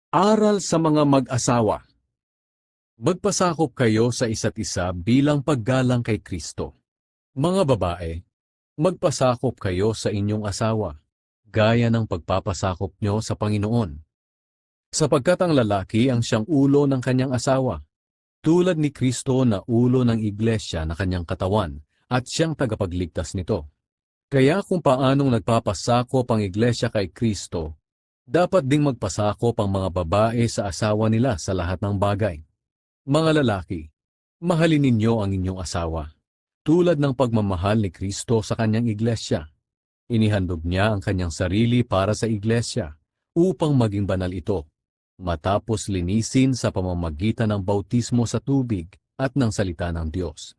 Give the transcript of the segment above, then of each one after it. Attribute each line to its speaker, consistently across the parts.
Speaker 1: Aral sa mga mag-asawa. Magpasakop kayo sa isa't isa bilang paggalang kay Kristo. Mga babae, magpasakop kayo sa inyong asawa, gaya ng pagpapasakop nyo sa Panginoon. Sapagkat ang lalaki ang siyang ulo ng kanyang asawa, tulad ni Kristo na ulo ng iglesia na kanyang katawan at siyang tagapagligtas nito. Kaya kung paanong nagpapasakop ang iglesia kay Kristo, dapat ding magpasakop ang mga babae sa asawa nila sa lahat ng bagay. Mga lalaki, mahalin ninyo ang inyong asawa, tulad ng pagmamahal ni Kristo sa kanyang iglesia. Inihandog niya ang kanyang sarili para sa iglesia, upang maging banal ito, matapos linisin sa pamamagitan ng bautismo sa tubig at ng salita ng Diyos.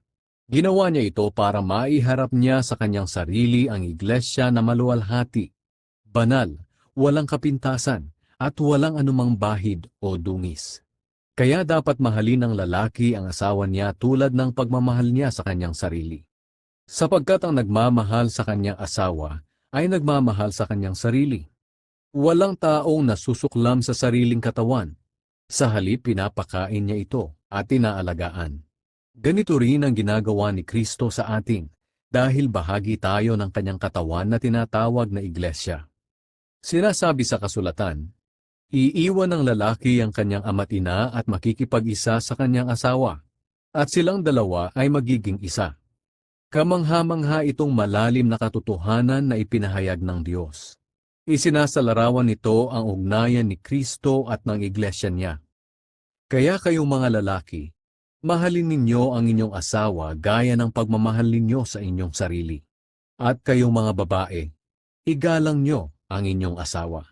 Speaker 1: Ginawa niya ito para maiharap niya sa kanyang sarili ang iglesia na maluwalhati, banal, walang kapintasan, at walang anumang bahid o dungis. Kaya dapat mahalin ng lalaki ang asawa niya tulad ng pagmamahal niya sa kanyang sarili. Sapagkat ang nagmamahal sa kanyang asawa ay nagmamahal sa kanyang sarili. Walang taong nasusuklam sa sariling katawan. Sa halip pinapakain niya ito at inaalagaan. Ganito rin ang ginagawa ni Kristo sa atin, dahil bahagi tayo ng kanyang katawan na tinatawag na iglesia. Sinasabi sa kasulatan, iiwan ng lalaki ang kanyang ama't ina at makikipag-isa sa kanyang asawa, at silang dalawa ay magiging isa. Kamangha-mangha itong malalim na katotohanan na ipinahayag ng Diyos. Isinasalarawan nito ang ugnayan ni Kristo at ng iglesia niya. Kaya kayong mga lalaki, mahalin ninyo ang inyong asawa gaya ng pagmamahal ninyo sa inyong sarili. At kayong mga babae, igalang nyo ang inyong asawa.